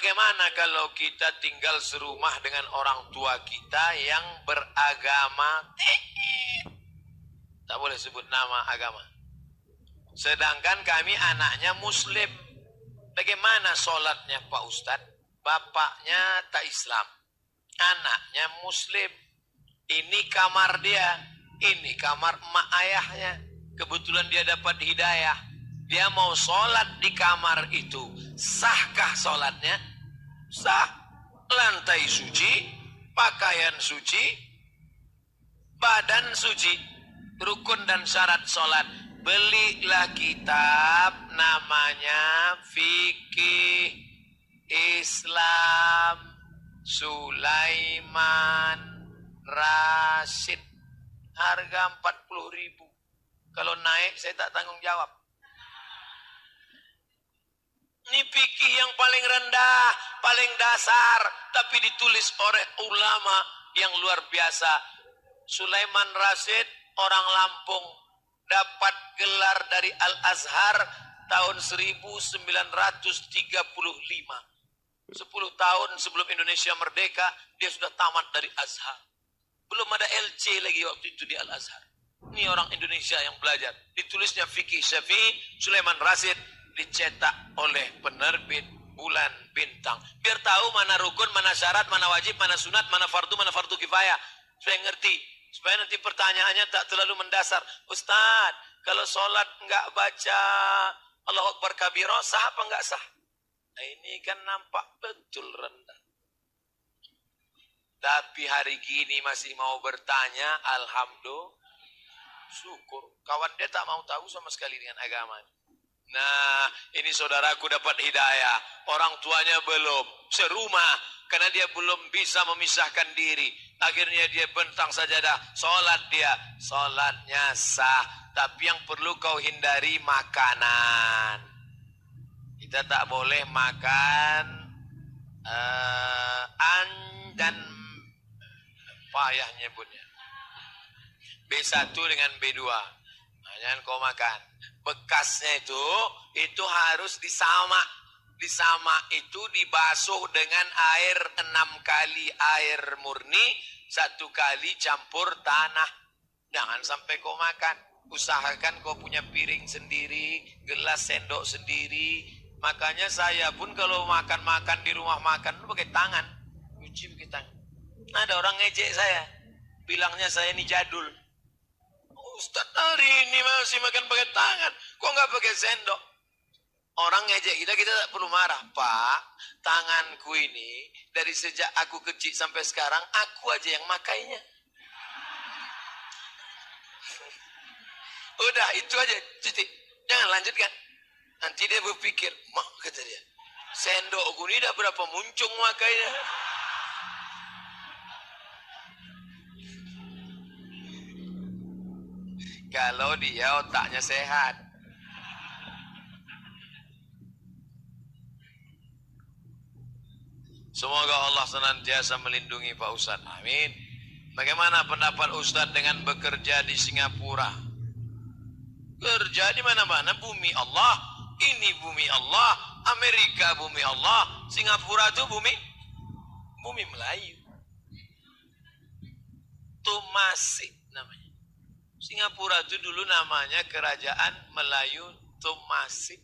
Bagaimana kalau kita tinggal serumah dengan orang tua kita yang beragama? Tak boleh sebut nama agama. Sedangkan kami anaknya muslim. Bagaimana sholatnya Pak Ustadz? Bapaknya tak Islam, anaknya muslim. Ini kamar dia, ini kamar emak ayahnya. Kebetulan dia dapat hidayah. Dia mau sholat di kamar itu. Sahkah sholatnya? Sah. Lantai suci, pakaian suci, badan suci, rukun dan syarat sholat. Belilah kitab namanya Fikih Islam Sulaiman Rasyid. Harga 40.000. Kalau naik saya tak tanggung jawab. Ini fikih yang paling rendah, paling dasar, tapi ditulis oleh ulama yang luar biasa. Sulaiman Rasyid, orang Lampung, dapat gelar dari Al-Azhar tahun 1935. 10 tahun sebelum Indonesia merdeka, dia sudah tamat dari Azhar. Belum ada LC lagi waktu itu di Al-Azhar. Ini orang Indonesia yang belajar. Ditulisnya Fikih Syafi'i, Sulaiman Rasyid, dicetak oleh penerbit Bulan Bintang. Biar tahu mana rukun, mana syarat, mana wajib, mana sunat, mana fardu kifayah. Supaya ngerti. Supaya nanti pertanyaannya tak terlalu mendasar. Ustaz, kalau sholat enggak baca Allahu Akbar kabiro, sah apa enggak sah? Nah, ini kan nampak betul rendah. Tapi hari gini masih mau bertanya, alhamdulillah, syukur. Kawan dia tak mau tahu sama sekali dengan agama. Nah, ini saudaraku dapat hidayah. Orang tuanya belum. Serumah. Karena dia belum bisa memisahkan diri. Akhirnya dia bentang sajadah. Sholat dia. Sholatnya sah. Tapi yang perlu kau hindari makanan. Kita tak boleh makan dan payah nyebutnya. B1 dengan B2. Nah, jangan kau makan. Bekasnya itu harus disamak. Disamak itu dibasuh dengan air 6 kali air murni, 1 kali campur tanah. Jangan sampai kau makan. Usahakan kau punya piring sendiri, gelas sendok sendiri. Makanya saya pun kalau makan-makan di rumah makan pakai tangan. Cuci pakai tangan. Ada orang ngejek saya. Bilangnya saya ini jadul. Ustaz hari ini masih makan pakai tangan. Kok nggak pakai sendok? Orang ngejek kita tak perlu marah. Pak, tanganku ini dari sejak aku kecil sampai sekarang, aku aja yang makainya. Udah, itu aja. Titik. Jangan lanjutkan. Nanti dia berpikir, mak kata dia, sendokku ini dah berapa muncung makainya. Kalau dia otaknya sehat. Semoga Allah senantiasa melindungi Pak Ustadz. Amin. Bagaimana pendapat Ustadz dengan bekerja di Singapura? Kerja di mana-mana bumi Allah. Ini bumi Allah. Amerika bumi Allah. Singapura itu bumi Melayu. Tumasik namanya. Singapura itu dulu namanya Kerajaan Melayu Tumasik.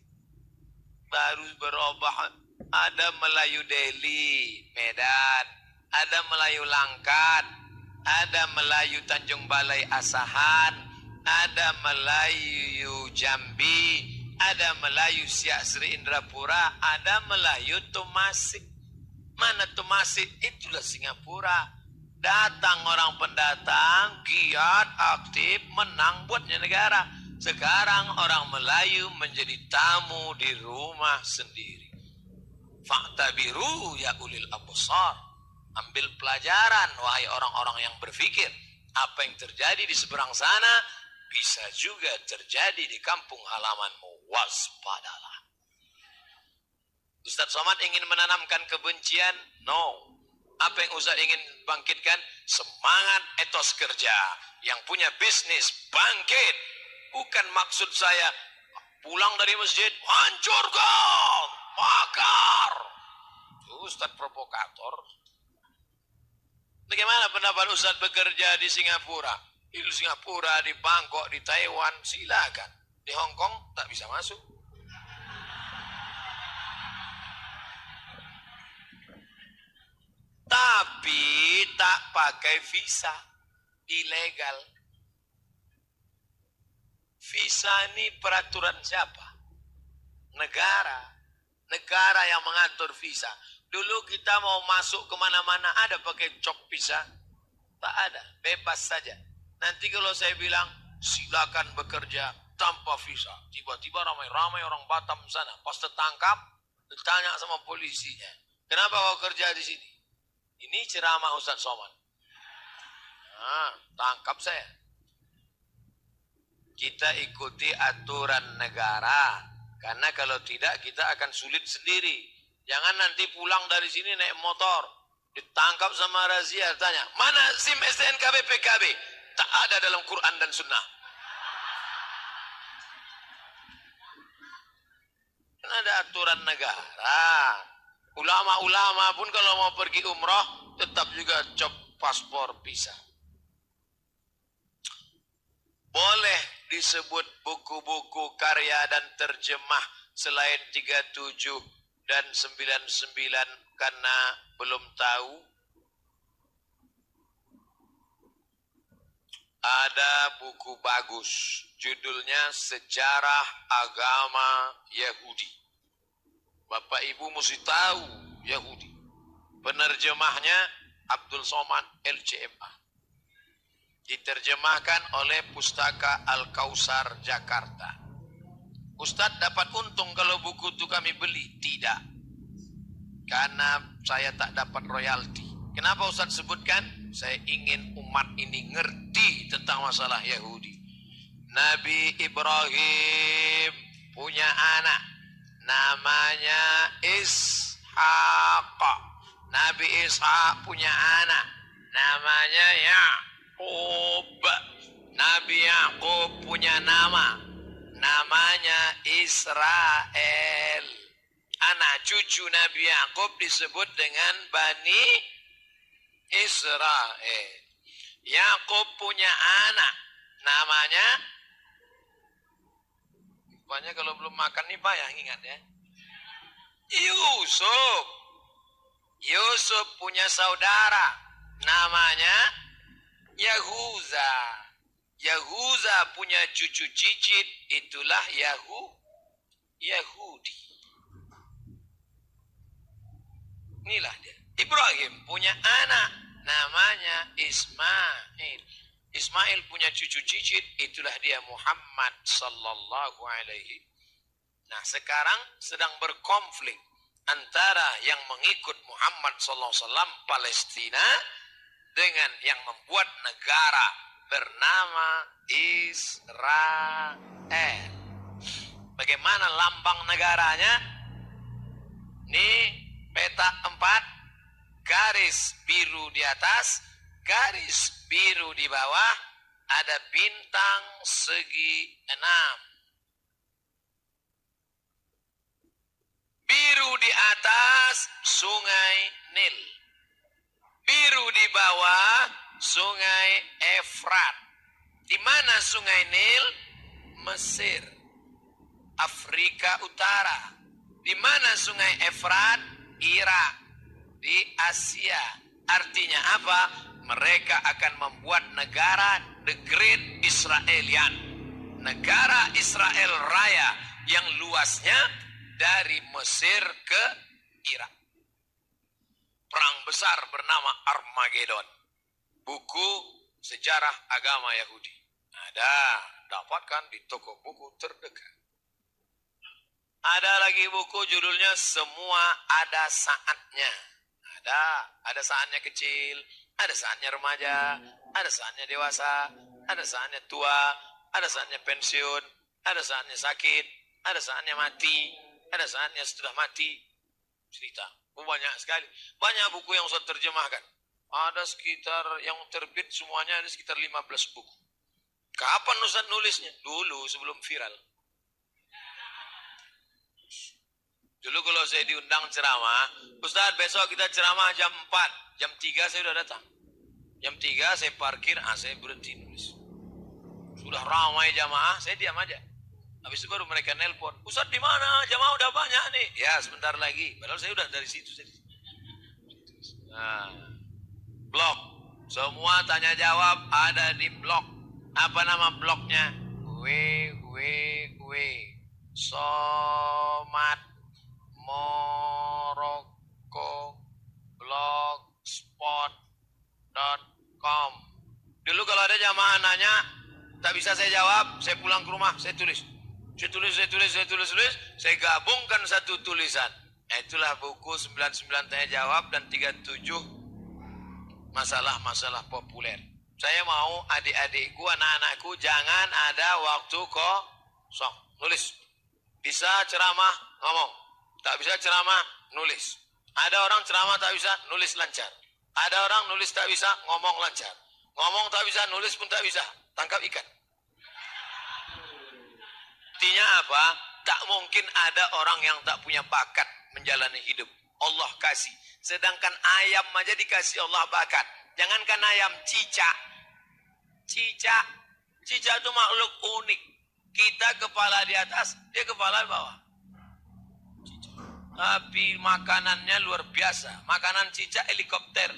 Baru berubah. Ada Melayu Delhi, Medan. Ada Melayu Langkat. Ada Melayu Tanjung Balai Asahan. Ada Melayu Jambi. Ada Melayu Siak Sri Indrapura. Ada Melayu Tumasik. Mana Tumasik? Itulah Singapura. Datang orang pendatang, giat, aktif, menang buatnya negara. Sekarang orang Melayu menjadi tamu di rumah sendiri. Fa'tabiru ya ulil absar. Ambil pelajaran wahai orang-orang yang berfikir. Apa yang terjadi di seberang sana bisa juga terjadi di kampung halamanmu. Waspadalah. Ustaz Somad ingin menanamkan kebencian? No. Apa yang Ustaz ingin bangkitkan? Semangat etos kerja. Yang punya bisnis bangkit. Bukan maksud saya pulang dari masjid, hancurkan, bakar. Ustadz provokator. Bagaimana pendapat Ustadz bekerja di Singapura? Di Singapura, di Bangkok, di Taiwan, silakan. Di Hong Kong tak bisa masuk. Tapi tak pakai visa, ilegal. Visa ini peraturan siapa? Negara yang mengatur visa. Dulu kita mau masuk kemana-mana ada pakai cok visa? Tak ada, bebas saja. Nanti kalau saya bilang silakan bekerja tanpa visa, tiba-tiba ramai-ramai orang Batam sana. Pas tertangkap, ditanya sama polisinya, kenapa kau kerja di sini? Ini ceramah Ustadz Somad. Nah, tangkap saya. Kita ikuti aturan negara. Karena kalau tidak kita akan sulit sendiri. Jangan nanti pulang dari sini naik motor. Ditangkap sama razia. Tanya, mana SIM STNK PKB? Tak ada dalam Quran dan Sunnah. Kan ada aturan negara. Ulama-ulama pun kalau mau pergi umroh tetap juga cop paspor visa. Boleh disebut buku-buku karya dan terjemah selain 37 dan 99 karena belum tahu. Ada buku bagus, judulnya Sejarah Agama Yahudi. Bapak Ibu mesti tahu Yahudi. Penerjemahnya Abdul Somad LCMA. Diterjemahkan oleh Pustaka Al-Kausar Jakarta. Ustadz dapat untung kalau buku itu kami beli? Tidak. Karena saya tak dapat royalti. Kenapa Ustadz sebutkan? Saya ingin umat ini ngerti tentang masalah Yahudi. Nabi Ibrahim punya anak. Namanya Ishaq. Nabi Ishaq punya anak. Namanya Ya'qub. Nabi Ya'qub punya nama. Namanya Israel. Anak cucu Nabi Ya'qub disebut dengan Bani Israel. Ya'qub punya anak. Namanya, rupanya kalau belum makan nih payah ingat ya. Yusuf. Yusuf punya saudara. Namanya Yahuza. Yahuza punya cucu cicit. Itulah Yahudi. Inilah dia. Ibrahim punya anak. Namanya Ismail. Ismail punya cucu cicit. Itulah dia Muhammad sallallahu alaihi. Nah sekarang sedang berkonflik antara yang mengikut Muhammad sallallahu alaihi wasallam Palestina dengan yang membuat negara bernama Israel. Bagaimana lambang negaranya? Ini peta 4, garis biru di atas, garis biru di bawah, ada bintang segi 6. Biru di atas Sungai Nil. Biru di bawah Sungai Efrat. Di mana Sungai Nil? Mesir. Afrika Utara. Di mana Sungai Efrat? Irak. Di Asia. Artinya apa? Mereka akan membuat negara The Great Israelian. Negara Israel Raya yang luasnya dari Mesir ke Irak. Perang besar bernama Armageddon. Buku sejarah agama Yahudi. Ada, dapatkan di toko buku terdekat. Ada lagi buku judulnya Semua Ada Saatnya. Ada saatnya kecil, ada saatnya remaja, ada saatnya dewasa, ada saatnya tua, ada saatnya pensiun, ada saatnya sakit, ada saatnya mati, ada saatnya sudah mati. Cerita, banyak sekali. Banyak buku yang saya terjemahkan. Ada sekitar, yang terbit semuanya ada sekitar 15 buku. Kapan Ustaz nulisnya? Dulu sebelum viral. Dulu kalau saya diundang ceramah, Ustaz besok kita ceramah jam 4, jam 3 saya udah datang. Jam 3 saya parkir, saya berhenti nulis. Sudah ramai jamaah, saya diam aja. Habis itu baru mereka nelpon, Ustaz di mana? Jamaah udah banyak nih. Ya sebentar lagi, padahal saya udah dari situ. Nah, blog. Semua tanya jawab ada di blog. Apa nama blognya? Somat Moroko blogspot.com. Dulu kalau ada jamaah nanya, tak bisa saya jawab, saya pulang ke rumah, saya tulis. Saya tulis, saya gabungkan satu tulisan. Itulah buku 99 tanya jawab dan 37 masalah-masalah populer. Saya mau adik-adikku, anak-anakku jangan ada waktu kosong. Nulis. Bisa ceramah, ngomong. Tak bisa ceramah, nulis. Ada orang ceramah tak bisa, nulis lancar. Ada orang nulis tak bisa, ngomong lancar. Ngomong tak bisa, nulis pun tak bisa. Tangkap ikan. Artinya apa? Tak mungkin ada orang yang tak punya bakat menjalani hidup. Allah kasih. Sedangkan ayam aja dikasih Allah bakat. Jangankan ayam, cicak. Cicak itu makhluk unik. Kita kepala di atas, dia kepala di bawah. Cicak. Tapi makanannya luar biasa. Makanan cicak helikopter.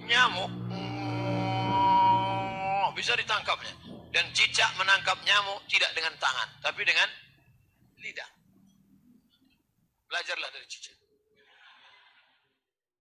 Nyamuk. Bisa ditangkapnya. Dan cicak menangkap nyamuk tidak dengan tangan, tapi dengan lidah. Belajarlah dari cicak.